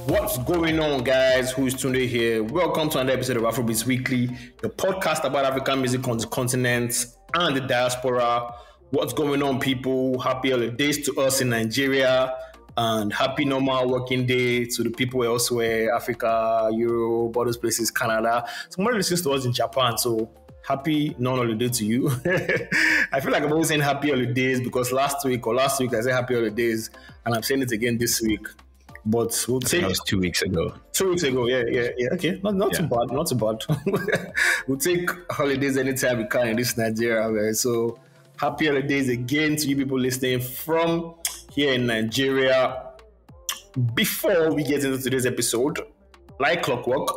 What's going on, guys? Who's Tunde here? Welcome to another episode of Afrobeats Weekly, the podcast about African music on the continent and the diaspora. What's going on, people? Happy holidays to us in Nigeria and happy normal working day to the people elsewhere, Africa, Europe, all those places, Canada. Somebody listens to us in Japan, so happy non-holiday to you. I feel like I'm always saying happy holidays because last week I said happy holidays and I'm saying it again this week. But we'll take. That was 2 weeks ago. 2 weeks ago, yeah. Okay, not too bad. We'll take holidays anytime we can in this Nigeria, right? So happy holidays again to you people listening from here in Nigeria. Before we get into today's episode, like clockwork,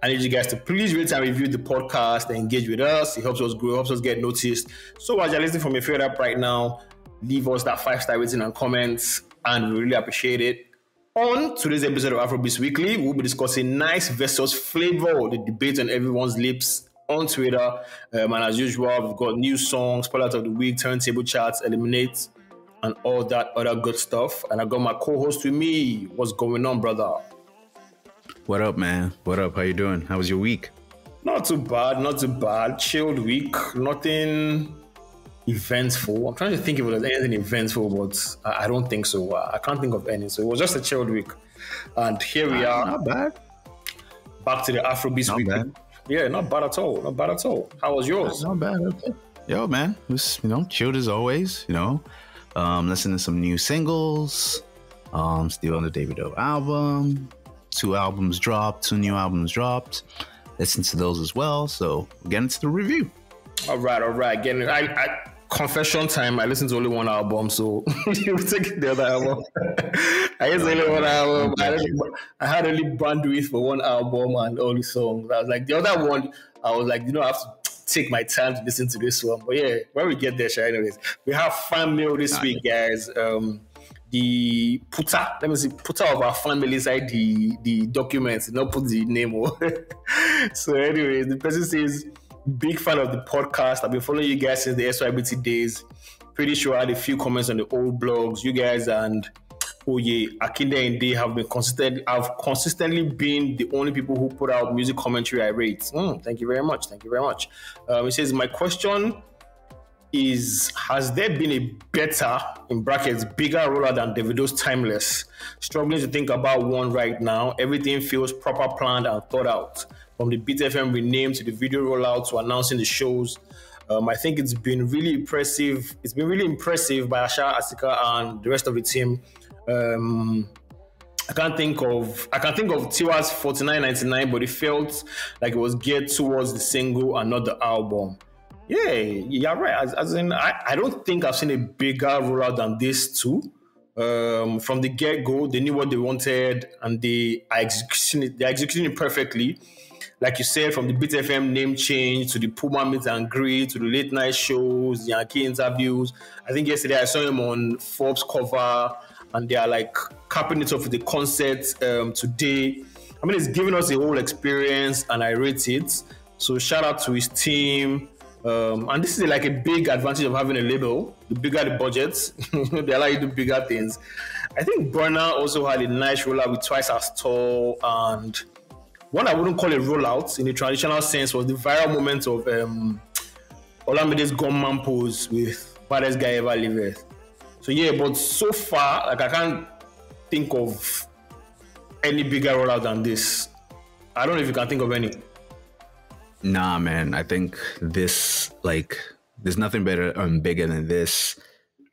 I need you guys to please rate and review the podcast and engage with us. It helps us grow, helps us get noticed. So as you're listening from your favorite app right now, leave us that 5-star rating and comments, and we really appreciate it. On today's episode of Afrobeats Weekly, we'll be discussing Nice versus Flavour, the debate on everyone's lips on Twitter. And as usual, we've got new songs, spotlight of the week, turntable charts, eliminate, and all that other good stuff. And I got my co-host with me. What's going on, brother? What up, man? What up? How you doing? How was your week? Not too bad. Chilled week. Nothing eventful. I'm trying to think if it was anything eventful, but I don't think so. I can't think of any. So it was just a chilled week. And here we are. Not bad. Back to the Afrobeats Weekly. Bad. Yeah, not bad at all. How was yours? Not bad. Okay. Yo, man. It was, chilled as always, listening to some new singles. Still on the Davido album. 2 new albums dropped. Listen to those as well. So get into the review. All right. Again, I confession time. I listened to only one album, so you take the other album. I used only one album. I had only bandwidth for one album and all the songs. I was like, the other one, I was like, I have to take my time to listen to this one. But yeah, when we get there, anyways, we have fan mail this week, guys. The putter of our fan mail inside the documents, not put the name. So anyways, the person says, big fan of the podcast. I've been following you guys since the SYBT days. Pretty sure I had a few comments on the old blogs. You guys and Akinde and Day have consistently been the only people who put out music commentary I rate. Thank you very much. It says, my question is, has there been a better, in brackets, bigger roller than Davido's Timeless? Struggling to think about one right now. Everything feels proper planned and thought out. From the Beat FM rename to the video rollout to announcing the shows. I think it's been really impressive. It's been really impressive by Asha, Asika, and the rest of the team. I can think of Tiwa's 49.99, but it felt like it was geared towards the single and not the album. Yeah, you're right. As in, I don't think I've seen a bigger rollout than this too. From the get-go, they knew what they wanted and they're executing it perfectly. Like you said, from the Beat FM name change to the Puma meet and greet to the late night shows, Yankee interviews. I think yesterday I saw him on Forbes cover and they are like capping it off with the concert today. I mean, it's giving us a whole experience and I rate it. So shout out to his team. And this is like a big advantage of having a label. The bigger the budgets, they allow you to do bigger things. I think Burna also had a nice rollout with Twice as Tall, and one I wouldn't call a rollout in the traditional sense was the viral moment of Olamide's gunman pose with Baddest Guy Ever Lived. So yeah, but so far, like I can't think of any bigger rollout than this. I don't know if you can think of any. Nah, man. I think this, there's nothing better and bigger than this.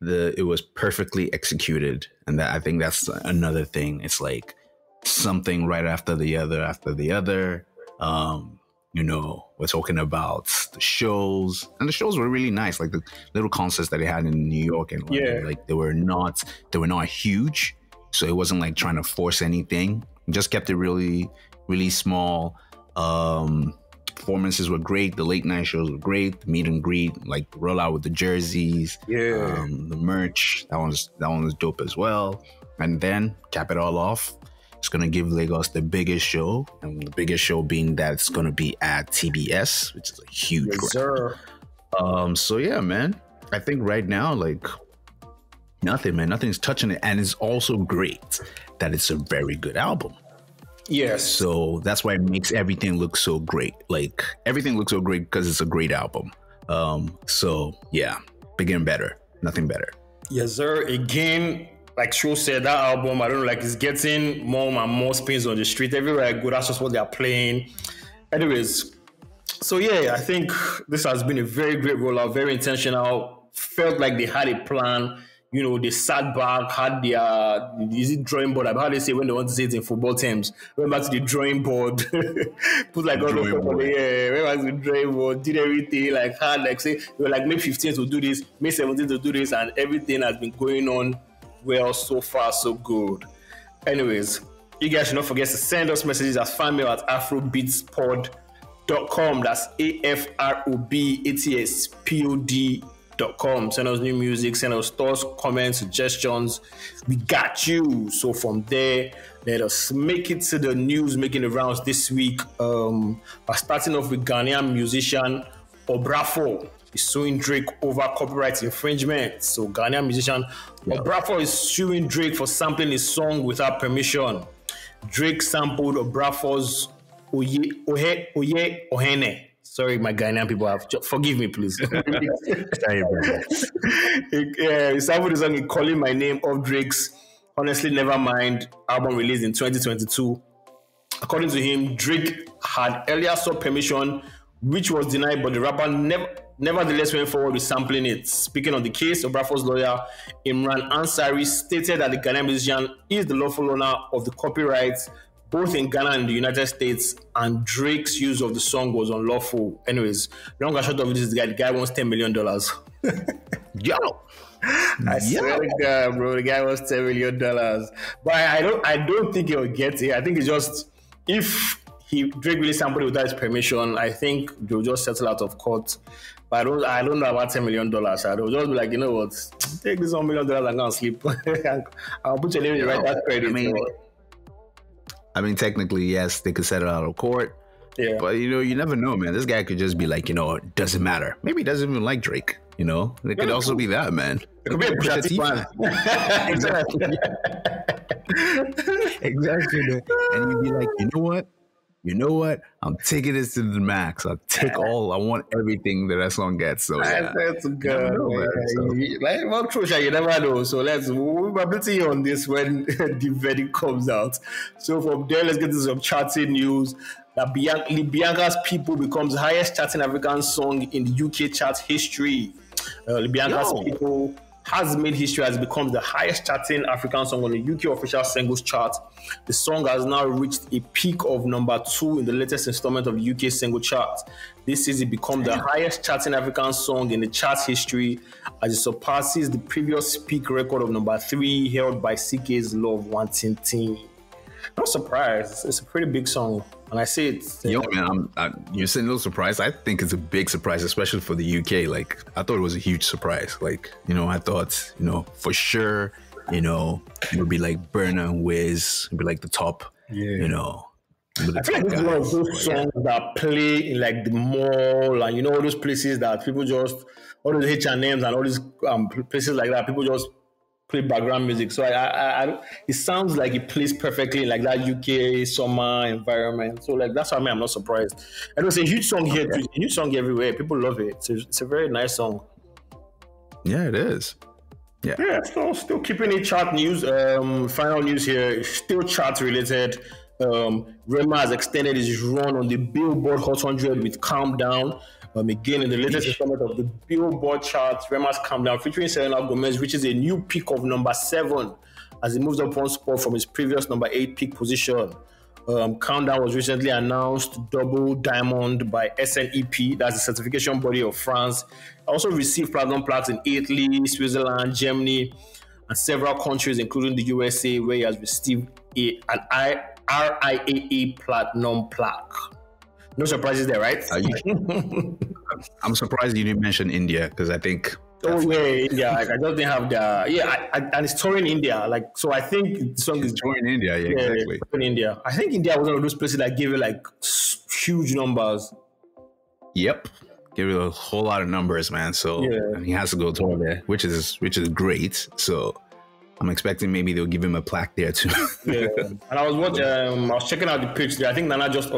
It was perfectly executed, and I think that's another thing. It's like something right after the other. We're talking about the shows, and the shows were really nice. Like the little concerts that they had in New York and London, like they were not huge, so it wasn't like trying to force anything. It just kept it really, really small. Performances were great. The late night shows were great. The meet and greet, like the rollout with the jerseys, the merch. That one was dope as well. And then cap it all off, it's gonna give Lagos the biggest show, and the biggest show being that it's gonna be at TBS, which is a huge. Yes, sir. So yeah, man. I think right now, nothing's touching it, and it's also great that it's a very good album. Yes. So that's why it makes everything look so great. Like everything looks so great because it's a great album. So yeah, bigger and better. Nothing better. Yes, sir. Again, like Sho said, that album, I don't know, like it's getting more and more spins on the street. Everywhere I go, that's just what they're playing. Anyways, so yeah, I think this has been a very great rollout, very intentional. Felt like they had a plan. You know, they sat back, had their, is it drawing board? How they say when they want to say it in football terms? Went back to the drawing board, put like all the stuff on the air, went back to the drawing board, did everything, like had, like say, they were like May 15th to do this, May 17th to do this, and everything has been going on well so far, so good. Anyways, you guys should not forget to send us messages at fanmail at afrobeatspod.com. That's AFROBATSPOD.com. Send us new music, send us thoughts, comments, suggestions. We got you. So from there, let us make it to the news making the rounds this week. By starting off with Ghanaian musician Obrafo is suing Drake over copyright infringement. So Ghanaian musician Obrafo is suing Drake for sampling his song without permission. Drake sampled Obrafo's Oye Ohene. Sorry, my Ghanaian people forgive me, please. He sampled the song Calling My Name of Drake's Honestly Nevermind album released in 2022. According to him, Drake had earlier sought permission, which was denied, but the rapper nevertheless went forward with sampling it. Speaking on the case, Obrafo's lawyer, Imran Ansari, stated that the Ghanaian musician is the lawful owner of the copyrights both in Ghana and the United States, and Drake's use of the song was unlawful. Anyways, long and short of this, the guy wants $10 million. Yo! I swear to God, bro, the guy wants $10 million. But I don't think he'll get it. I think it's just, if Drake really sampled it without his permission, I think they'll just settle out of court. But I don't know about $10 million. So they'll just be like, you know what, take this $1 million and go and sleep. I'll put your name in the right that credit. I mean, technically, yes, they could settle out of court. Yeah. But, you never know, man. This guy could just be like, it doesn't matter. Maybe he doesn't even like Drake, It could also be that, man. It could be a Pusha fan. Exactly. Exactly. And you'd be like, you know what? I'm taking this to the max. I want everything that song gets. So yeah. That's good. You never know. So we'll be updating you on this when the verdict comes out. So from there, let's get to some charting news. That Libianca's People becomes the highest charting African song in the UK chart history. Libianca's People has made history as it becomes the highest charting African song on the UK official singles chart. The song has now reached a peak of number 2 in the latest installment of the UK single chart. This is it become the highest charting African song in the chart's history as it surpasses the previous peak record of number 3 held by Ckay's Love Wanting Teen. Not surprised. It's a pretty big song. And I say it's... Yo, man, you're saying a little surprised. I think it's a big surprise, especially for the UK. Like, I thought it was a huge surprise. Like, I thought, for sure, it would be like Burna and Wiz. It would be like the top, I feel like this is one of those songs that play in like the mall and, all those places that people just... All those H&Ms and all these places like that, people just play background music. So it sounds like it plays perfectly in like that UK summer environment. So like that's why I'm not surprised. And it's a huge song here too. It's a huge song everywhere. People love it. It's a very nice song. Yeah, it is. Yeah. So still keeping it chart news. Final news here, still chart related. Rema has extended his run on the Billboard Hot 100 with Calm Down. Again, in the latest installment of the Billboard Charts, Rema's Calm Down, featuring Selena Gomez, reaches a new peak of number 7 as he moves up one spot from his previous number 8 peak position. Calm Down was recently announced double diamond by SNEP, that's the certification body of France. Also received platinum plaques in Italy, Switzerland, Germany, and several countries, including the USA, where he has received an RIAA platinum plaque. No surprises there, right? I'm surprised you didn't mention India because I think. Oh yeah, India. Like, I just didn't have the and it's touring India. Like, so I think the song is touring India. Yeah, exactly. In India, I think India was one of those places that gave it like huge numbers. Yep, gave it a whole lot of numbers, man. So and he has to go tour there, which is great. So I'm expecting maybe they'll give him a plaque there too. Yeah, and I was watching. I was checking out the page today. I think Nana just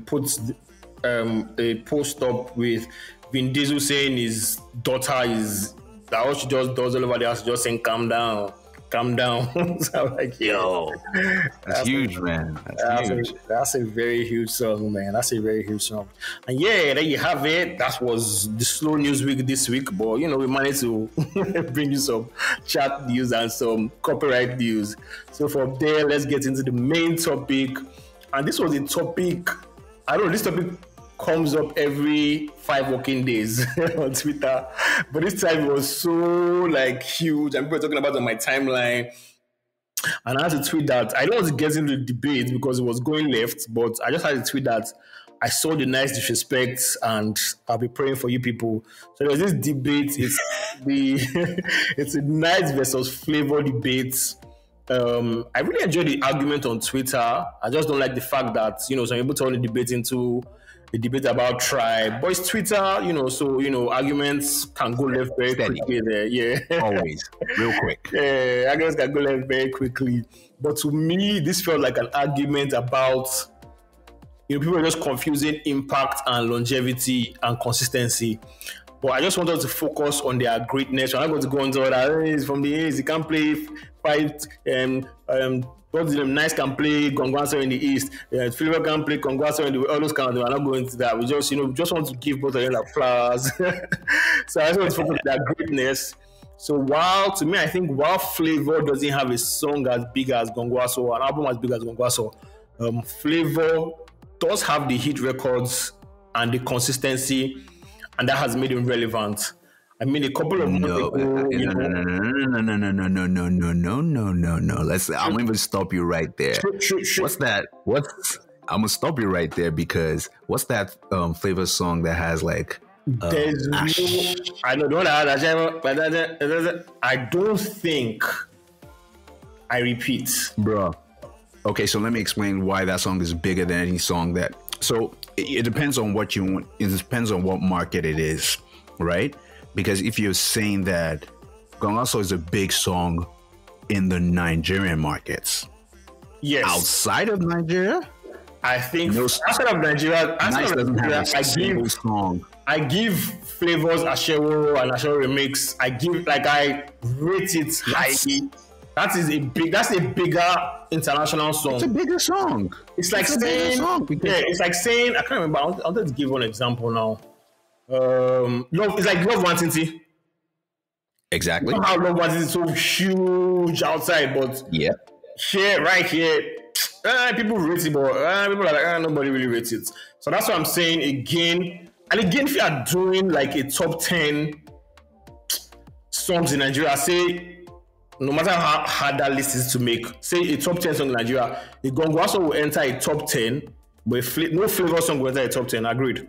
puts a post up with Vin Diesel saying his daughter is that what she just does all over the house, just saying "calm down, calm down." So I'm like, yo, that's huge, man. That's a very huge song, man. That's a very huge song. And yeah, there you have it. That was the slow news week this week, but you know we managed to bring you some chat news and some copyright news. So from there, let's get into the main topic. And this was a topic. I don't know. This topic comes up every 5 working days on Twitter, but this time it was so like huge, and people were talking about it on my timeline. And I had to tweet that I don't want to get into the debate because it was going left, but I just had to tweet that I saw the nice disrespect and I'll be praying for you people. So there's this debate. It's it's a nice versus Flavour debate. I really enjoyed the argument on Twitter. I just don't like the fact that, you know, some people turn the debate into a debate about tribe. But it's Twitter, you know, so, you know, arguments can go left very quickly there. Yeah. Always. Real quick. Yeah, arguments can go left very quickly. But to me, this felt like an argument about, you know, people are just confusing impact and longevity and consistency. But I just wanted to focus on their greatness. I'm not going to go into that. He's from the East. He can't play fight. Nice can play Gongwaso in the East. Flavour can play Gongwaso in the West. All those kind of things. I'm not going into that. We just, you know, just want to give both of them like flowers. So I just want to focus on their greatness. So to me, I think while Flavour doesn't have a song as big as Gongwaso, an album as big as Gongwaso, Flavour does have the hit records and the consistency, and that has made him relevant. I mean, a couple of months ago. No. I'm going to stop you right there. Sure. What's that? I'm going to stop you right there because what's that Flavour song that has like. There's no. I don't think. I repeat. Bro. Okay, so let me explain why that song is bigger than any song that. So it depends on what you want. It depends on what market it is, right? Because if you're saying that Gongwaso is a big song in the Nigerian markets, yes. Outside of Nigeria, I think outside of Nigeria, I give Flavours Ashewo and Ashewo Remix. I rate it highly. That's a bigger international song. It's a bigger song. It's like saying, it's like saying, I can't remember. I'll just give one example now. It's like Love Wantiti. Exactly. How Love Wantiti is so huge outside, but right here, people rate it, but people are like, nobody really rates it. So that's what I'm saying again. And again, if you are doing like a top 10 songs in Nigeria, say, no matter how hard that list is to make, say a top 10 song in Nigeria, the Gongwaso will enter a top 10, but no Flavour song will enter a top 10. Agreed.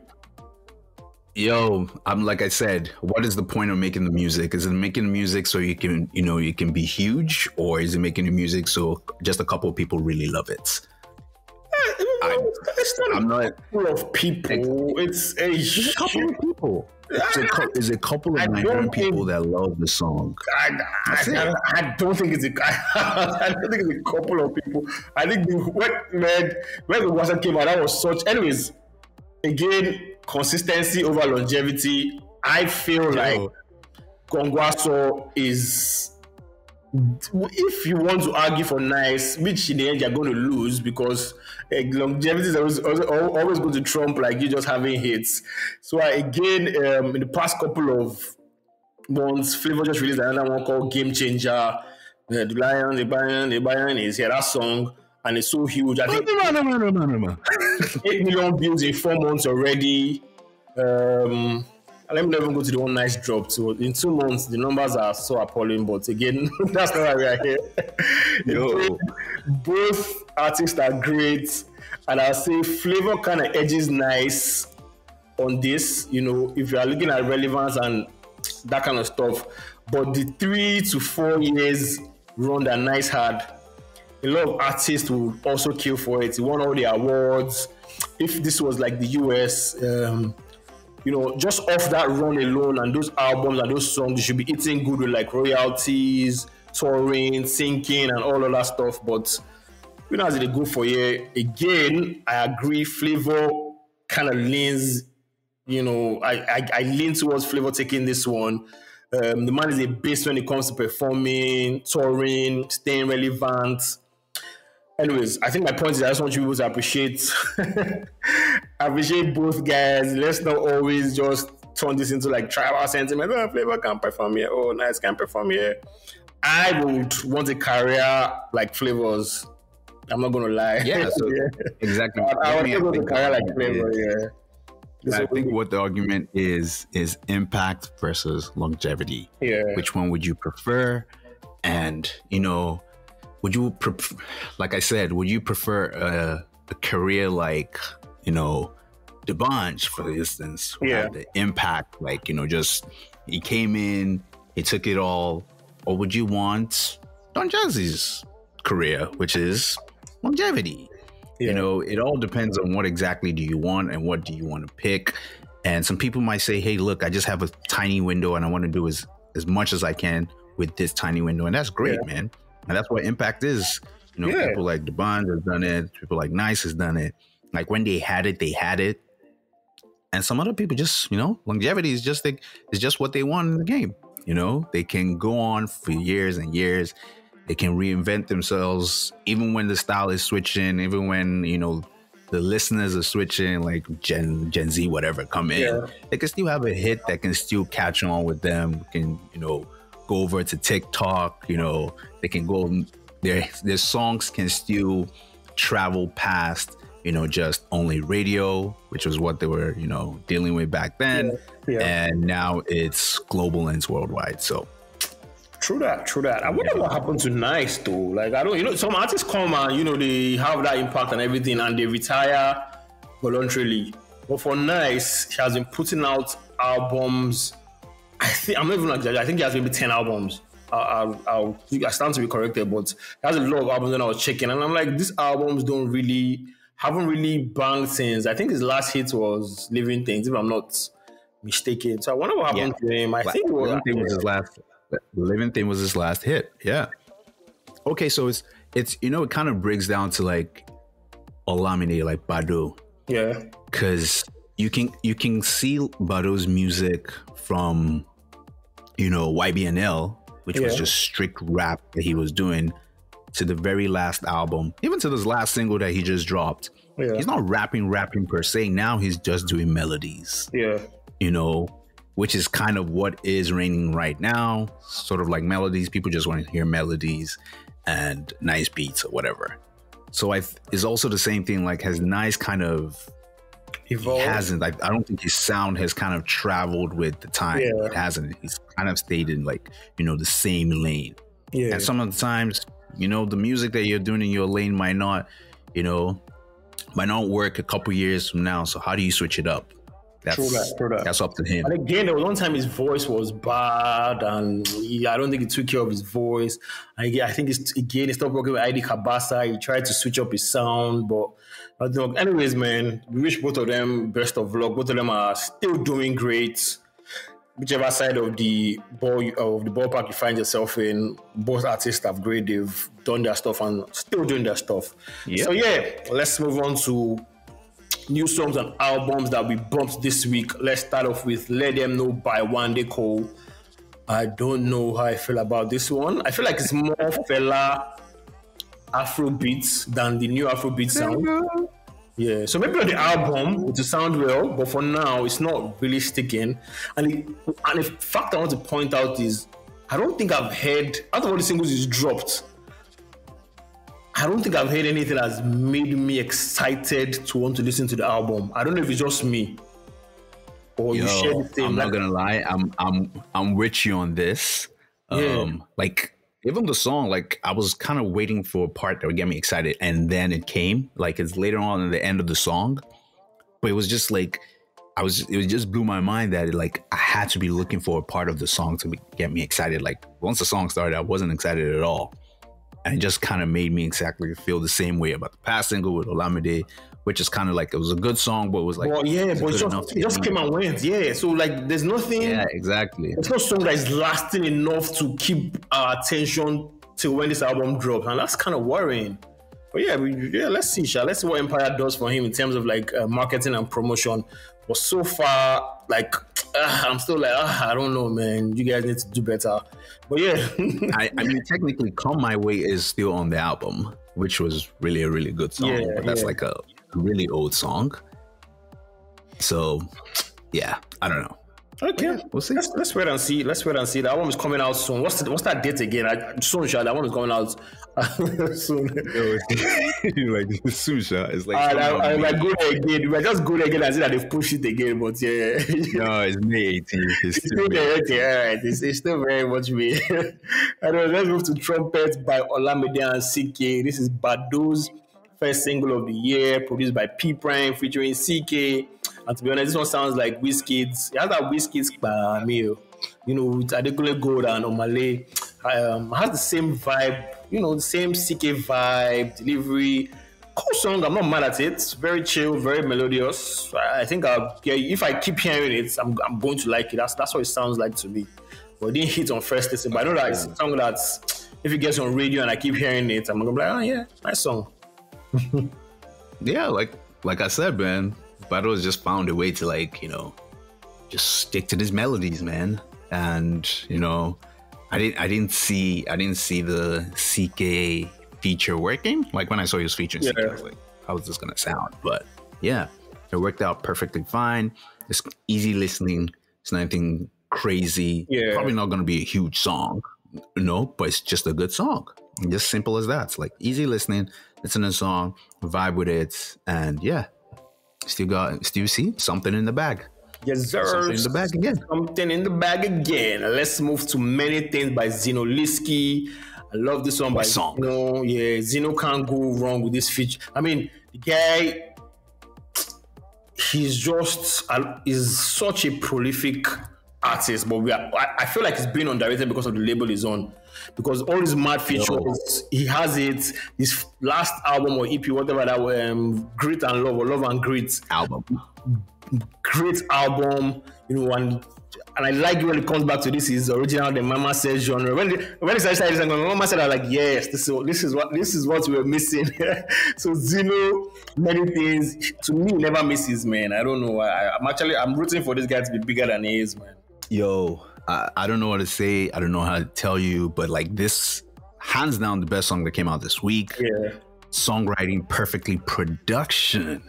Yo, like I said, what is the point of making the music? Is it making the music so you can be huge, or is it making the music so just a couple of people really love it? It's not a couple of people. It's a couple of people. It's a couple of Nigerian people that love the song. I don't think it's a couple of people. I think when the WhatsApp came out, that was such. Anyways, again, consistency over longevity. I feel like Gongwaso is. If you want to argue for nice, which in the end you're going to lose because longevity is always going to trump like you just having hits. So again, in the past couple of months, Flavour just released another one called Game Changer. The Lion is here. That song, and it's so huge. I think 8 million views in 4 months already. Let me not even go to the one nice drop. So in 2 months, the numbers are so appalling. But again, that's not why we are here. Both artists are great, and I'll say Flavour kind of edges nice on this. You know, if you are looking at relevance and that kind of stuff. But the 3 to 4 years run that nice hard. A lot of artists will also kill for it. He won all the awards. If this was like the US. You know, just off that run alone and those albums and those songs, you should be eating good with like royalties, touring, sinking, and all of that stuff. But you know, as they go for you again, I agree. Flavour kind of leans. You know, I lean towards Flavour taking this one. The man is a beast when it comes to performing, touring, staying relevant. Anyways, I think my point is I just want you people to appreciate both guys. Let's not always just turn this into like tribal sentiment. Oh, Flavour can't perform here. Oh, Nice can't perform here. I would want a career like Flavour's. I'm not gonna lie. Yeah, so exactly. I would want a career like Flavour. Yeah. I think what the argument is impact versus longevity. Yeah. Which one would you prefer? And, you know, would you, like I said, would you prefer a career like, you know, the Bunch, for instance, who had the impact, like, you know, just he came in, he took it all, or would you want Don Jazzy's career, which is longevity? You know, it all depends on what exactly do you want and what do you want to pick. And some people might say, hey, look, I just have a tiny window and I want to do as much as I can with this tiny window. And that's great, man. And that's what impact is. You know, people like Debon has done it. People like Nice has done it. Like when they had it, they had it. And some other people just, you know, longevity is just like, it's just what they want in the game. You know, they can go on for years and years. They can reinvent themselves, even when the style is switching, even when, you know, the listeners are switching, like Gen Z, whatever, come in. They can still have a hit that can still catch on with them, can, you know, go over to TikTok, you know, they can go, their songs can still travel past, you know, just only radio, which was what they were, you know, dealing with back then. And now it's global and it's worldwide. So. True that. I wonder what happened to Nice though. Like, I don't, you know, some artists come and, you know, they have that impact and everything and they retire voluntarily. But for Nice, he has been putting out albums. I'm not even exaggerating. I think he has maybe 10 albums. I stand to be corrected, but he has a lot of albums when I was checking. And I'm like, these albums haven't really banged since. I think his last hit was Living Things, if I'm not mistaken. So I wonder what happened to him. I think Living Thing was his last. Living Thing was his last hit. Yeah. Okay, so it's you know, it kind of breaks down to like Olamide, like Badu. Yeah. Because you can see Badu's music from, you know, YBNL, which was just strict rap that he was doing, to the very last album, even to this last single that he just dropped. He's not rapping per se. Now he's just doing melodies. Yeah. You know, which is kind of what is reigning right now. Sort of like melodies. People just want to hear melodies and nice beats or whatever. So it's also the same thing. Like, has Nice kind of evolved? He hasn't. Like, I don't think his sound has kind of traveled with the time. It hasn't. He's kind of stayed in, like, you know, the same lane. And some of the times, you know, the music that you're doing in your lane might not, you know, might not work a couple years from now. So how do you switch it up? True that. That's up to him. And again, there was one time his voice was bad, and I don't think he took care of his voice. I think he stopped working with ID Kabasa. He tried to switch up his sound, but anyways, man, we wish both of them best of luck. Both of them are still doing great. Whichever side of the ballpark you find yourself in, both artists have great. They've done their stuff and still doing their stuff. So let's move on to new songs and albums that we bumped this week. Let's start off with Let Them Know by Wande Coal. I don't know how I feel about this one. I feel like it's more fella Afrobeats than the new Afrobeat sound. Yeah, so maybe on the album it will sound well, but for now it's not really sticking. And the fact I want to point out is I don't think I've heard, out of all the singles he's dropped, I don't think I've heard anything that's made me excited to want to listen to the album. I don't know if it's just me or you share the same. I'm not gonna lie, I'm with you on this. Like, even the song, like, I was kind of waiting for a part that would get me excited, and then it came. Like, it's later on in the end of the song, but it was just like it just blew my mind that I had to be looking for a part of the song to get me excited. Like, once the song started, I wasn't excited at all. And it just kind of made me exactly feel the same way about the past single with Olamide, which is kind of like, it was a good song, but it was like, but it just came and went. Yeah. So like, there's nothing. Yeah, exactly. There's no song that is lasting enough to keep our attention till when this album drops, and that's kind of worrying. But yeah, let's see, let's see what Empire does for him in terms of like marketing and promotion. But so far, like I'm still like, I don't know, man. You guys need to do better. But yeah, I mean, technically, "Come My Way" is still on the album, which was really a really good song. Yeah, but that's like a really old song. So yeah, I don't know. Okay, we'll see. Let's wait and see. The album is coming out soon. What's that date again? Soon, Sha. That one is coming out soon. Like soon, Sha. It's like I might go there again. We might just go there again and see that they've pushed it again. But yeah, no, it's May 18th. It's still there. Okay, all right. It's still very much me. Anyway, let's move to Trumpet by Olamide and Ckay. This is Bado's first single of the year, produced by P Prime featuring Ckay. And to be honest, this one sounds like Wizkid's. It has that Wizkid's meal, with Adekunle Gold and Omale. Has the same vibe, the same Ckay vibe, delivery. Cool song, I'm not mad at it. It's very chill, very melodious. I think if I keep hearing it, I'm going to like it. That's what it sounds like to me. But it didn't hit on first listen. But I know that it's a song that if it gets on radio and I keep hearing it, I'm gonna be like, oh yeah, nice song. Yeah, like I said, man. Bado just found a way to just stick to these melodies, man. And I didn't see the Ckay feature working. Like when I saw he was featuring Ckay, I was like, how is this gonna sound? But yeah, it worked out perfectly fine. It's easy listening. It's nothing crazy. Yeah. Probably not gonna be a huge song, but it's just a good song. Just simple as that. It's like easy listening, listen to the song, vibe with it, and yeah. Still see something in the bag. Yes, sir. Something in the bag again. Something in the bag again. Let's move to Many Things by Zinoleesky. I love this one by Zino. Yeah, Zino can't go wrong with this feature. I mean, the guy, he's such a prolific artist, but I feel like he's being underrated because of the label he's on. Because all these mad features, he has it. His last album or EP, whatever that Grit and Love or Love and Grit album, great album. And I like when it comes back to this is original, the Mama Says genre. When it started this, Mama said, I was like, yes, this is what we were missing. So Zino, Many Things, to me, never misses, man. I don't know why. I'm rooting for this guy to be bigger than he is, man. Yo, I don't know what to say. I don't know how to tell you, but like this, hands down, the best song that came out this week. Yeah. Songwriting perfectly, production,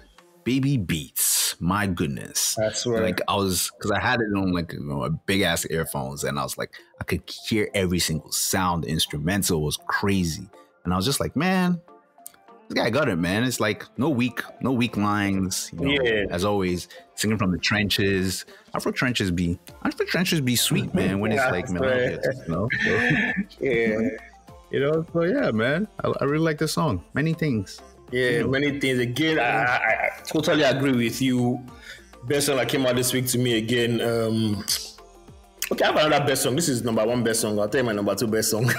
baby beats. My goodness. That's right. Like because I had it on like a big ass earphones, and I was like, I could hear every single sound. The instrumental was crazy, and I was just like, man, this guy got it, man. It's like no weak lines. As always, singing from the trenches. Afro trenches be sweet, man. When it's like melodious, Yeah. So yeah, man. I really like this song. Many Things. Yeah, Many Things. Again, I totally agree with you. Best song that came out this week to me again. Okay, I have another best song. This is number one best song. I'll tell you my number two best song.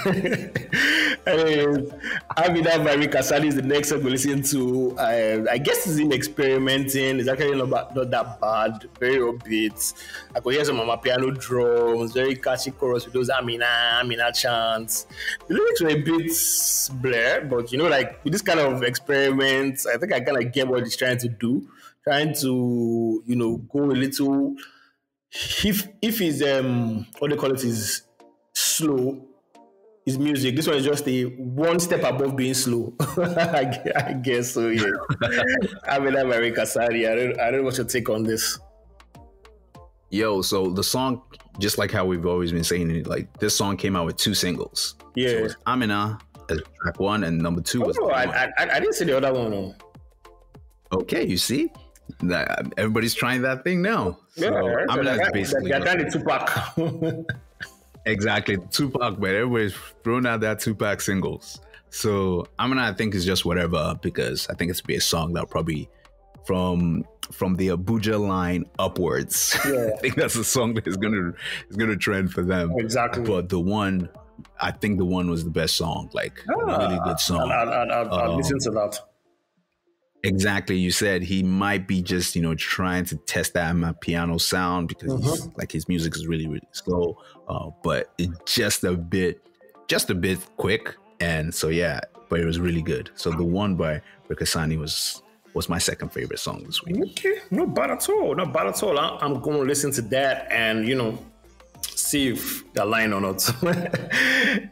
Anyways, Amina by Ric Hassani is the next song we listen to. I guess it's in experimenting. It's actually not that bad. Very upbeat. I could hear some of my piano drums. Very catchy chorus with those Amina chants. The lyrics were a bit blur, but like with this kind of experiments, I think I kind of get what he's trying to do. Trying to, go a little. If he's what they call it is slow, his music. This one is just one step above being slow. I guess so. Yeah. I mean, I'm Ric Hassani. I don't know what your take on this. Yo, so the song, just like how we've always been saying it, like this song came out with two singles. Yeah, so it was Amina as track one, and number two was. I didn't see the other one. No. Okay, you see. Everybody's trying that thing now. Yeah, so Amina basically. They're trying the Tupac. Exactly, Tupac, but everybody's throwing out that Tupac singles. So Amina, I think, is just whatever, because I think it's be a song that probably from the Abuja line upwards. Yeah. I think that's a song that is gonna trend for them. Exactly. But I think the one was the best song, like a really good song. I'll listen to that. Exactly. You said he might be just, trying to test that my piano sound because his music is really, really slow. But it's just a bit just a bit quick. And so, yeah, but it was really good. So the one by Ric Hassani was my second favorite song this week. Okay, not bad at all. Not bad at all. I'm going to listen to that and, see if they're lying or not.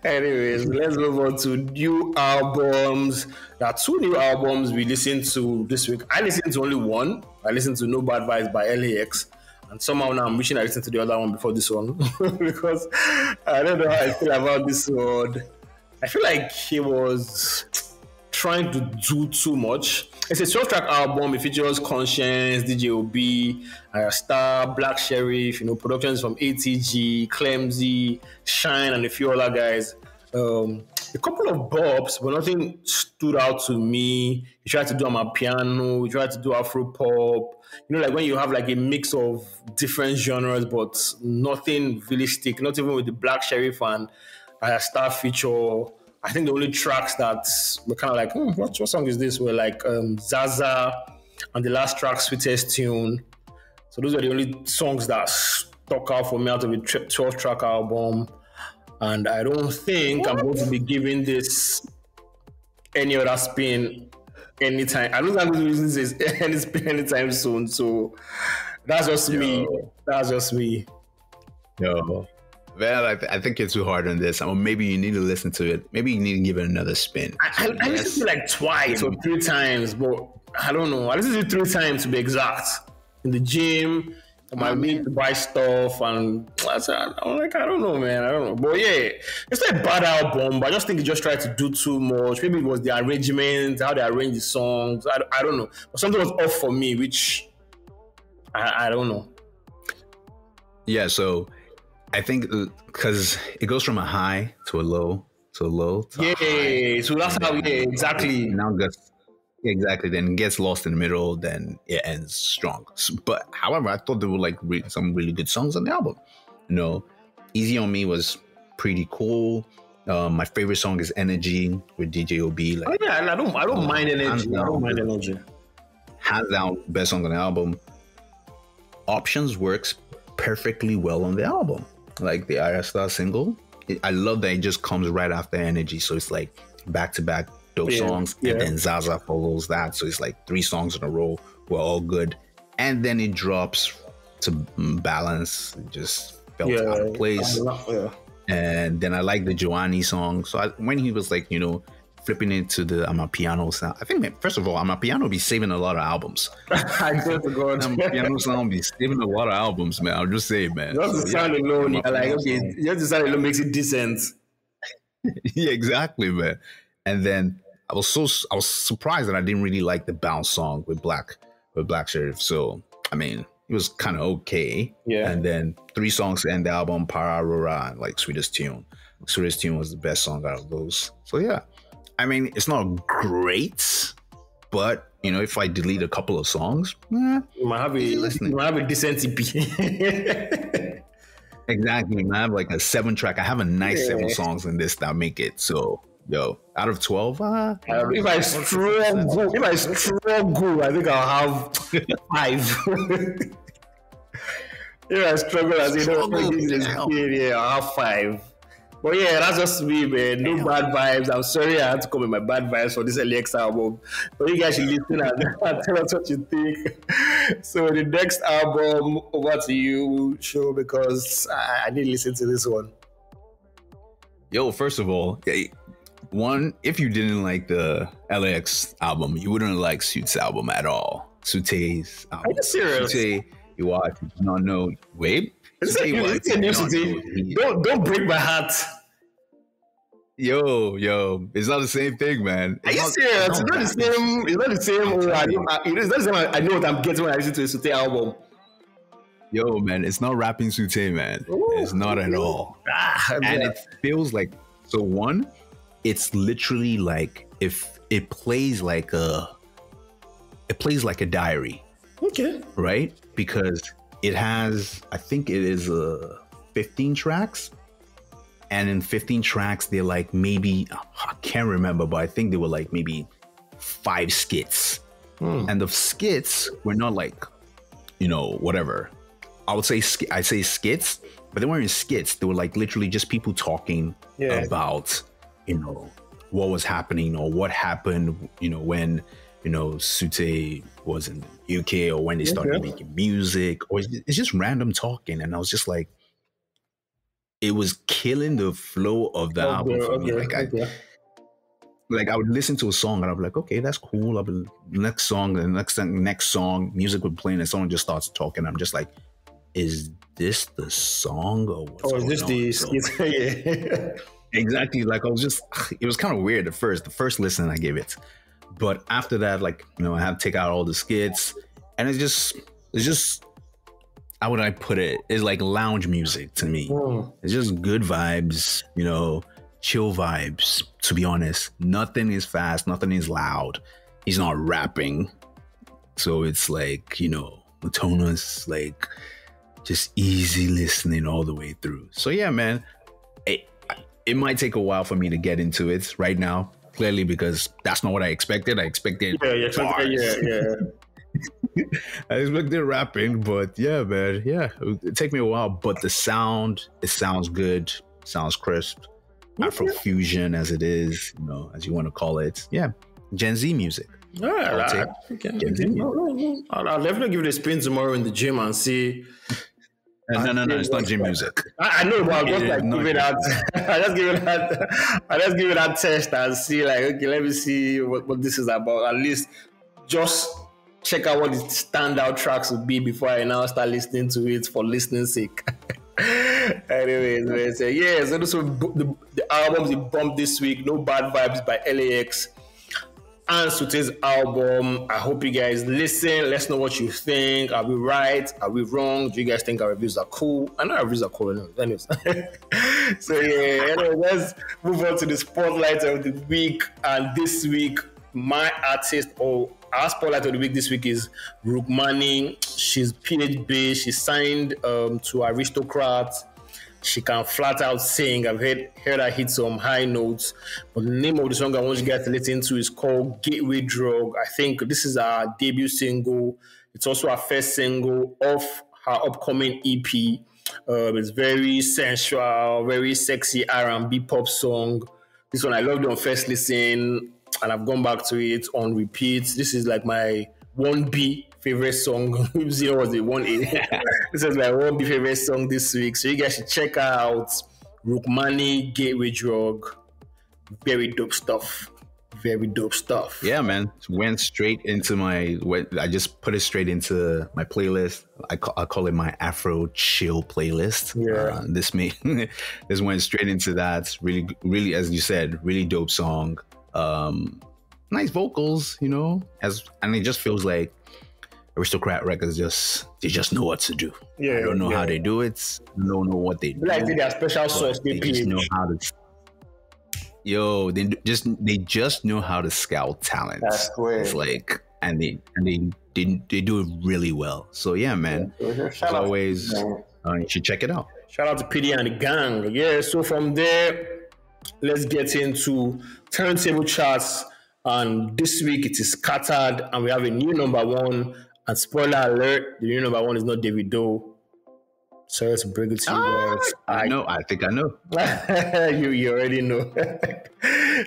Anyways, let's move on to new albums. There are 2 new albums we listened to this week. I listened to only one. I listened to No Bad Vibes by L.A.X. And somehow now I'm wishing I listened to the other one before this one because I don't know how I feel about this one. I feel like he was trying to do too much. It's a 12-track album. It features Conscience, DJ Obi, Star, Black Sheriff, productions from ATG, Clemzy, Shine, and a few other guys. A couple of bops, but nothing stood out to me. He tried to do amapiano, he tried to do Afro pop. Like when you have like a mix of different genres, but nothing really stick. Not even with the Black Sheriff and Star feature. I think the only tracks that were kind of like, what song is this? Were like Zaza and the last track, Sweetest Tune. So those are the only songs that stuck out for me out of a 12-track album. And I don't think I'm going to be giving this any other spin anytime. I don't think I'm going to be using this any spin anytime soon. So that's just me. That's just me. Yo. Well, I think you're too hard on this. Or maybe you need to listen to it. Maybe you need to give it another spin. I listened to it like twice or 3 times, but I don't know. I listened to it 3 times to be exact. In the gym, I need to buy stuff, and I'm like, I don't know, man. I don't know. But yeah, it's not a bad album, but I just think he just tried to do too much. Maybe it was the arrangement, how they arrange the songs. I don't know. But something was off for me, which I don't know. Yeah, so I think because it goes from a high to a low to a low to a high. So that's how, exactly. Now gets exactly, then gets lost in the middle, then it ends strong. But however, I thought there were like some really good songs on the album. Easy on Me was pretty cool. My favorite song is Energy with DJ Obi. Like, I don't mind Energy. I don't mind Energy. Hands down, best song on the album. Options works perfectly well on the album. Like the Aya Star single, I love that it just comes right after Energy. So it's like back-to-back dope songs, and then Zaza follows that. So it's like 3 songs in a row were all good. And then it drops to balance. It just felt out of place. And then I like the Joanny song. So when he was like, flipping into the amapiano sound, I think, first of all, amapiano be saving a lot of albums. I swear to God. Amapiano sound be saving a lot of albums, man. I'll just say, man. Just the sound alone, just the sound alone makes it decent. Yeah, exactly, man. And then I was surprised that I didn't really like the bounce song with Black Sheriff. So I mean, it was kind of okay. Yeah. And then 3 songs to end the album: Pararora and like Sweetest Tune. Sweetest Tune was the best song out of those. So yeah. I mean, it's not great, but if I delete a couple of songs, you might have a decent EP. Exactly, man. I have like a 7-track. I have a nice 7 songs in this that make it. So, out of 12, if I struggle, I think I'll have 5. If I struggle, I'll have 5. But yeah, that's just me, man. No bad vibes. I'm sorry I had to come with my bad vibes for this L.A.X album. But you guys should listen and tell us what you think. So the next album, over to you, Show, because I need to listen to this one. Yo, first of all, one, if you didn't like the L.A.X album, you wouldn't like Sute's album at all. Sute's album. Are you serious? Sute, you watch, you don't know. Wait. Don't break my heart. Yo, it's not the same thing, man. Are you serious? It's not the same. It's not the same. I know what I'm getting when I listen to a Sute album. Yo, man, it's not rapping Sute, man. Ooh, it's not at all. And it feels like, so one, it's literally like if it plays like a diary. Okay. Right? Because it has, I think it is 15 tracks. And in 15 tracks, they're like maybe, I can't remember, but I think they were like maybe 5 skits. And the skits were not like, whatever, I would say I'd say skits, but they weren't skits. They were like literally just people talking about, you know, what was happening or what happened, you know, when, you know, Sute was in the UK or when they started making music, or it's just random talking. And I was just like, it was killing the flow of the album for me. Like I would listen to a song and I'd be like, okay, that's cool. I'll be next song, the next song, music would play and someone just starts talking. I'm just like, is this the song or what's going on? Is this the exactly. Like I was just, it was kind of weird at first. The first listen I gave it, but after that, like, you know, I had to take out all the skits, and it's just, how would I put it? It's like lounge music to me. It's just good vibes, you know, chill vibes. To be honest, nothing is fast, nothing is loud. He's not rapping, so it's like, you know, monotonous, like just easy listening all the way through. So yeah, man, it might take a while for me to get into it right now, clearly, because that's not what I expected. I expected bars. I expected rapping, but yeah, man, yeah, it take me a while. But the sound, it sounds good, sounds crisp, Afrofusion as it is, you know, as you want to call it. Yeah, Gen Z music. I'll definitely give it a spin tomorrow in the gym and see. No, it's not gym music. I know, but I'll just like give it out. I just give it that test and see, like, okay, let me see what this is about. At least just check out what the standout tracks would be before I now start listening to it for listening's sake. Anyways, man, so yeah, so this was the albums they bumped this week. No Bad Vibes by L.A.X. and Sute's album. I hope you guys listen. Let's know what you think. Are we right? Are we wrong? Do you guys think our reviews are cool? I know our reviews are cool. Anyways. So yeah, anyway, let's move on to the spotlight of the week. And this week, my artist, or our spotlight of the week this week is Rukmani. She's PhD. She signed to Aristocrat. She can flat out sing. I've heard her hit some high notes. But the name of the song I want you guys to listen to is called Gateway Drug. I think this is our debut single. It's also our first single off her upcoming EP. It's very sensual, very sexy R&B pop song. This one I loved it on first listen, and I've gone back to it on repeat. This is like my 1B favorite song. Zero was the 1A. This is my 1B favorite song this week. So you guys should check out Rukmani, Gateway Drug. Very dope stuff. Very dope stuff. Yeah, man. Went straight into I just put it straight into my playlist. I call it my Afro chill playlist. Yeah. This went straight into that. Really, really, as you said, really dope song. Nice vocals, you know, and it just feels like Aristocrat Records they just know what to do. Yeah, I don't know how they do it. Don't know what they do. Like their special sauce. They just know how to. Yo, they just know how to scout talent. That's great. It's like, and they do it really well. So yeah, man. As always, you should check it out. Shout out to PD and the gang. Yeah. So from there, let's get into turntable charts. And this week it is scattered, and we have a new number one. And spoiler alert, the new number one is not Davido. Sorry to break it to you guys. I think I know. you already know.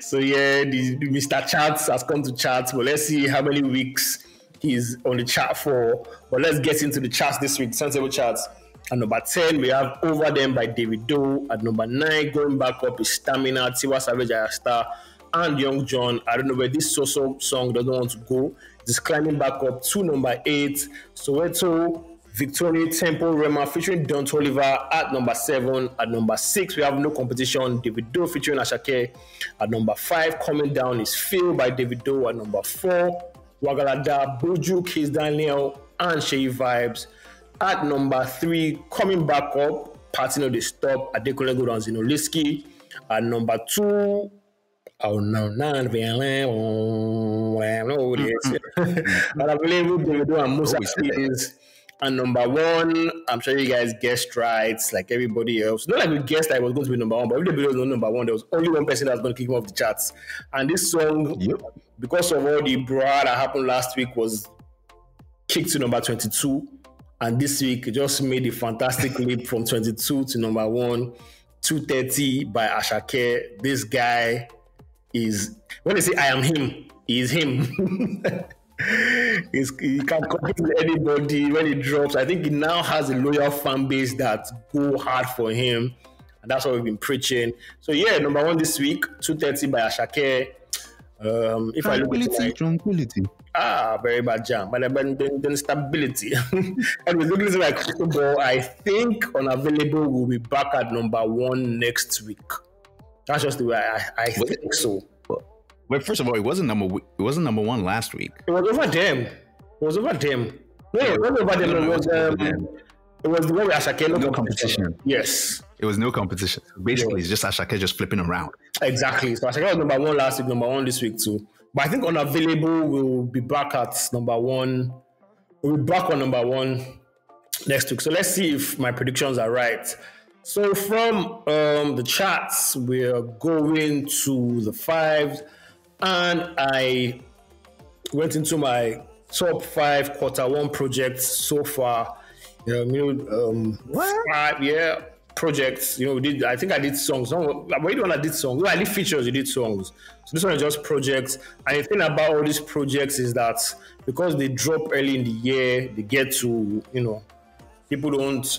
So yeah, the Mr. Charts has come to charts, but let's see how many weeks he's on the chart for. But let's get into the charts this week, turntable charts. At number 10, we have Over Them by Davido. At number 9, going back up is Stamina, Tiwa Savage, Ayasta, and Young John. I don't know where this song doesn't want to go. It's climbing back up to number 8. Soweto, Victoria Temple, Rema featuring Don Toliver at number 7. At number 6, we have No Competition, Davido featuring Ckay. At number 5, coming down is Feel by Davido. At number 4, Wagalada, Buju, Kiss Daniel, and Shay Vibes. At number 3, coming back up, Party No Dey Stop, Adekunle Gold and Zinoleesky. At number 2, oh no, not violent. But I believe Davido and Musa is. And number 1, I'm sure you guys guessed right, like everybody else. Not like we guessed that it was going to be number 1, but if Davido was not number 1, there was only one person that was going to kick him off the charts. And this song, because of all the brouhaha that happened last week, was kicked to number 22. And this week, it just made a fantastic leap from 22 to number 1, 230 by Ckay. This guy is, when they say I am him, he is him. He can't compete with anybody when he drops. I think he now has a loyal fan base that go hard for him. And that's what we've been preaching. So yeah, number 1 this week, 230 by Ckay. If I look at tranquility. Very bad jam. But then stability. And we're looking at like crystal ball. I think Unavailable will be back at number 1 next week. That's just the way I think so. Well, first of all, it wasn't number 1 last week. It was over them. No, it wasn't over them. It was the one with Ckay. No competition. Yes. It was no competition. Basically, it's just Ckay just flipping around. Exactly. So Ckay was number 1 last week, number 1 this week too. But I think Unavailable will be back at number 1. We'll be back on number 1 next week. So let's see if my predictions are right. So from the charts, we're going to the 5s. And I went into my top 5 quarter 1 projects so far. 5 projects. I think I did songs. Wait, when I did songs, I did features. You did songs. So this one is just projects. And the thing about all these projects is that because they drop early in the year, they get to people don't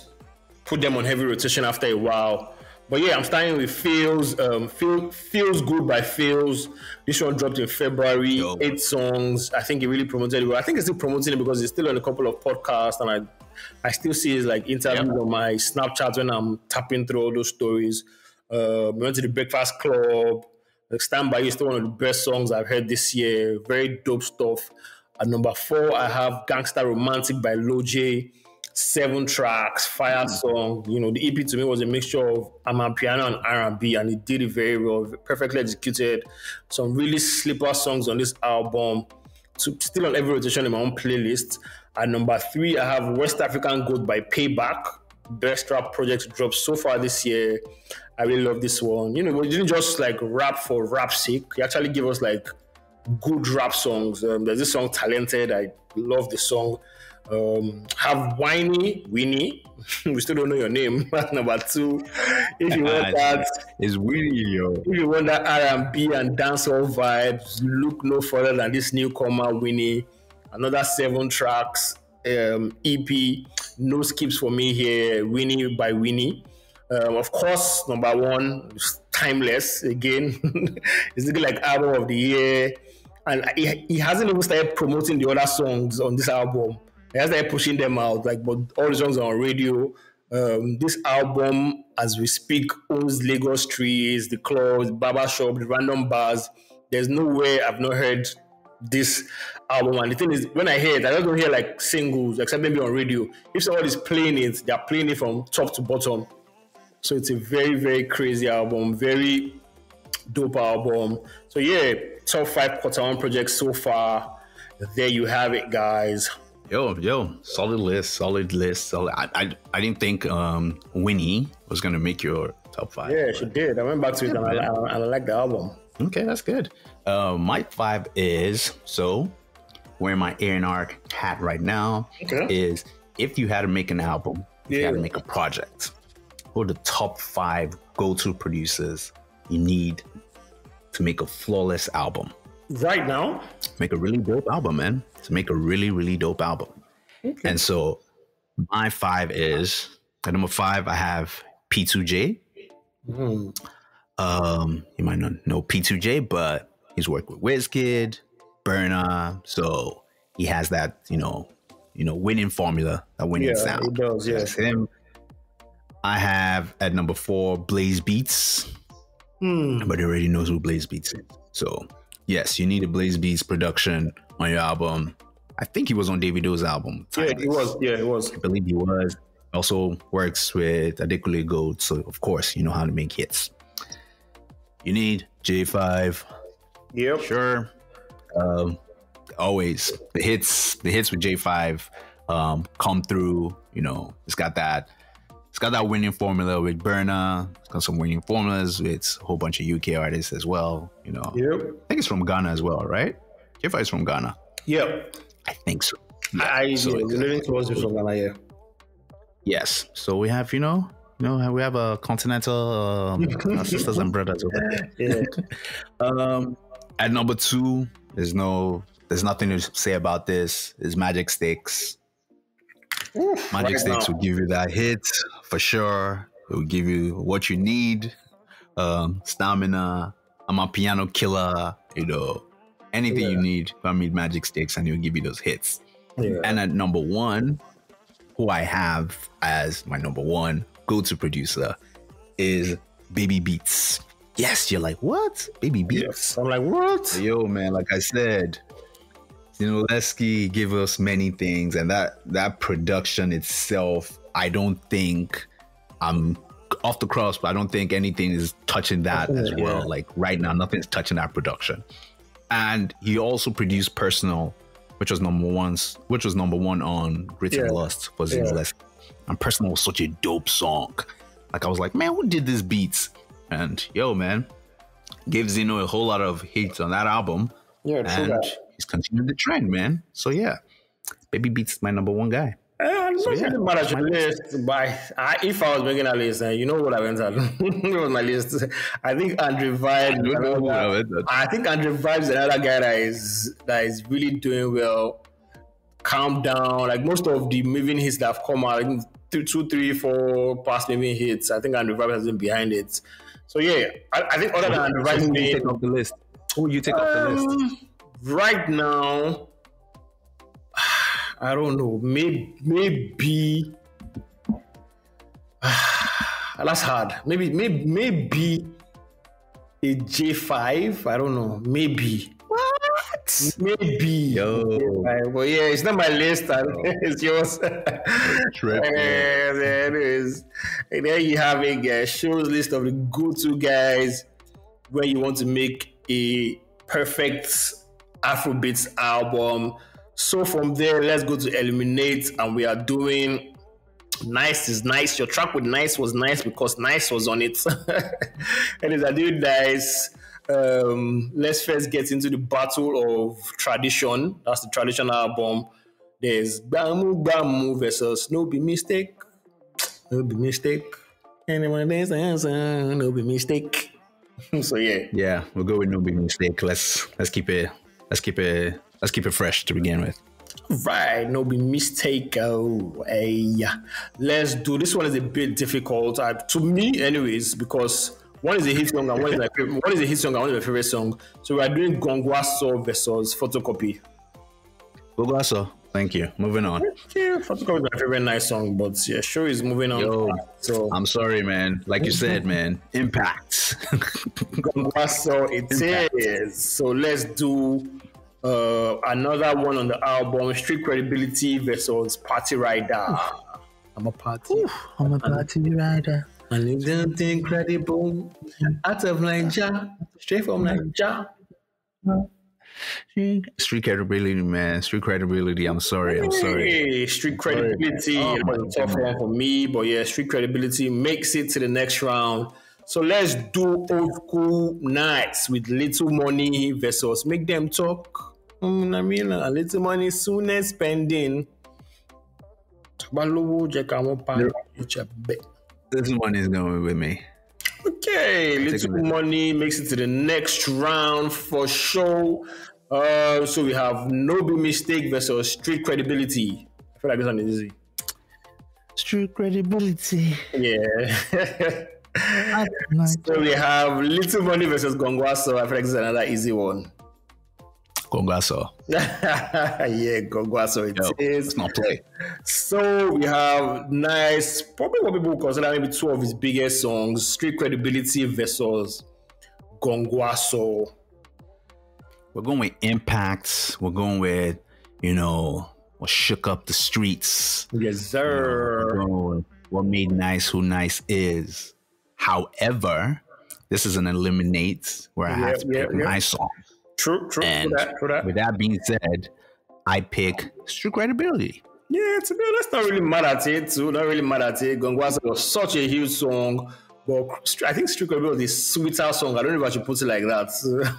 put them on heavy rotation after a while. But yeah, I'm starting with Pheelz. Feels Good by Pheelz. This one dropped in February. 8 songs. I think he really promoted it well. I think he's still promoting it because he's still on a couple of podcasts, and I still see his like interviews on my Snapchat when I'm tapping through all those stories. We went to the Breakfast Club. Like Stand By You is still one of the best songs I've heard this year. Very dope stuff. At number 4, I have Gangsta Romantic by Lil J. 7 tracks, fire song. The EP to me was a mixture of Amapiano and R&B, and it did it very well, perfectly executed. Some really sleeper songs on this album. Still on every rotation in my own playlist. At number 3, I have West African Goat by Payback. Best rap project dropped so far this year. I really love this one. We didn't just like rap for rap's sake. He actually gave us like good rap songs. There's this song Talented. I love the song. Have Winnie, we still don't know your name. Number 2, if you want that, is Winnie, yo. If you want that R&B and dancehall vibes, look no further than this newcomer Winnie. Another 7 tracks EP, no skips for me here. Winnie by Winnie. Of course, number 1, Timeless again. It's looking like album of the year, and he hasn't even started promoting the other songs on this album. He has started pushing them out, but all the songs are on radio. This album, as we speak, owns Lagos trees, the clubs, barber shop, the random bars. There's no way I've not heard this album. And the thing is, when I hear it, I don't hear like singles, except maybe on radio. If someone is playing it, they're playing it from top to bottom. So it's a very, very crazy album, very dope album. So yeah, top 5 quarter 1 projects so far. There you have it, guys. Yo, solid list. I didn't think Winnie was gonna make your top 5. Yeah, she did. I went back to it and I like the album. Okay, that's good. My 5 is, so wearing my A&R hat right now, is if you had to make an album, if you had to make a project, what are the top 5 go-to producers you need to make a flawless album? Right now? Make a really dope album, man. To make a really, really dope album. Okay. And so my 5 is, at number 5, I have P2J. You might not know P2J, but he's worked with Wizkid, Burna. So he has that, winning formula, that winning sound. He does, yeah. That's him. I have at number 4, Blaze Beats. Everybody already knows who Blaze Beats is. So yes, you need a Blaze Beats production on your album. I think he was on Davido's album. Yeah, he was. I believe he was. Also works with Adekunle Gold. So of course, you know how to make hits. You need J5. Yep. Sure. Always the hits with J5 come through. It's got that winning formula with Burna. It's got some winning formulas with a whole bunch of UK artists as well. Yep. I think it's from Ghana as well, right? J5 is from Ghana. Yep. I think so. Yeah. The living towards it from Ghana, yeah. Yes. So we have, we have a continental our sisters and brothers over there. Yeah. At number 2, there's nothing to say about this. Is Magic Sticks. Magic Sticks will give you that hit for sure. It will give you what you need. Stamina. I'm a piano killer. Anything you need. I need Magic Sticks, and he'll give you those hits. Yeah. And at number 1, who I have as my number 1 go-to producer is Baby Beats. Yes, you're like, what? Baby Beats? Yes. I'm like, what? Yo, man, like I said, Zinoleesky give us many things, and that production itself, I don't think I'm off the cross, but I don't think anything is touching that as well. Like right now, nothing's touching that production. And he also produced Personal, which was number 1 on Grit and Lust for Zinoleesky. And Personal was such a dope song. Like I was like, man, who did this beats? And yo, man, gave Zino a whole lot of hits on that album. Yeah, and he's continued the trend, man. So yeah, Baby Beats is my number 1 guy. List, but if I was making a list, you know what I went at? It was my list. I think Andre Vibes. I think Andre Vibes is another guy that is really doing well. Calm Down. Like most of the moving hits that have come out, 2, 3, 4 past moving hits. I think Andre Vibes has been behind it. So yeah, I think other than Andre Vibes, who you take off the list? Who you take off the list? Right now, I don't know. Maybe that's hard. Maybe a J5. I don't know. Maybe. What? Maybe. Yo. J5. But yeah, it's not my list. It's yours. There it is. And there you have it, Show's list of the go-to guys where you want to make a perfect Afrobeats album. So from there, let's go to eliminate, and we are doing Nice is Nice. Your track with Nice was nice because Nice was on it. And as I do Nice, let's first get into the battle of tradition. That's the tradition album. There's Bamu Bamu versus No Be Mistake. No Be Mistake. Anyone there's answer, No Be Mistake. So yeah. Yeah, we'll go with No Be Mistake. Let's keep it fresh to begin with. Right, No Be Mistake. Let's do this one. Is a bit difficult to me, anyways, because one is a hit song and one is a hit song and one is my favorite song. So we are doing Gongwaso versus Photocopy. Gongwaso, thank you. Moving on. Yeah, Photocopy is my favorite nice song, but yeah, sure is moving on. Yo, so I'm sorry, man. Like you said, man, impact. Gongwaso, it is. So let's do another one on the album, Street Credibility versus Party Rider. I'm a party rider. And you don't think credible. Out of Nigeria, straight from Nigeria. Street Credibility, man. Street Credibility. I'm sorry. Hey, Street Credibility. It was a tough one for me, but yeah, Street Credibility makes it to the next round. So let's do Old School Nights with Little Money versus Make Them Talk. A little money sooner spending. This one is going with me. Okay, Little Money makes it to the next round for sure. So we have No Be Mistake versus Street Credibility. I feel like this one is easy. Street Credibility. Yeah. So we have Little Money versus Gongwaso. I feel like this is another easy one. Gongwaso. Yeah, Gongwaso. It is. Let's not play. So we have nice, probably what people consider maybe 2 of his biggest songs, Street Credibility versus Gongwaso. We're going with impacts. We're going with, what shook up the streets. Yes, sir. What made Nice who Nice is. However, this is an eliminate where I have to pick my song. True. And true that. With that being said, I pick Street Credibility. Yeah, to be honest, not really mad at it. Gongwaso was such a huge song, but I think Street Credibility is a sweeter song. I don't know if I should put it like that.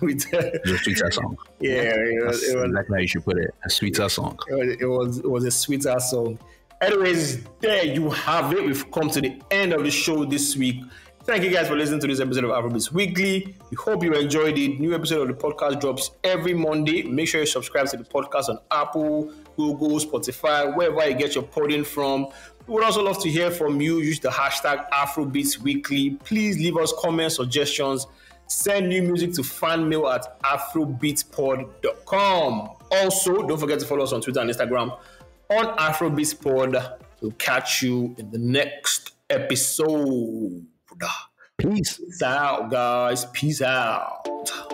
It's a sweeter song. Yeah, it was exactly how you should put it. A sweeter song. It was a sweeter song. Anyways, there you have it. We've come to the end of the show this week. Thank you guys for listening to this episode of Afrobeats Weekly. We hope you enjoyed it. New episode of the podcast drops every Monday. Make sure you subscribe to the podcast on Apple, Google, Spotify, wherever you get your podding from. We would also love to hear from you. Use the hashtag Afrobeats Weekly. Please leave us comments, suggestions. Send new music to fanmail at afrobeatspod.com. Also, don't forget to follow us on Twitter and Instagram on Afrobeats Pod. We'll catch you in the next episode. Peace. Peace out, guys. Peace out.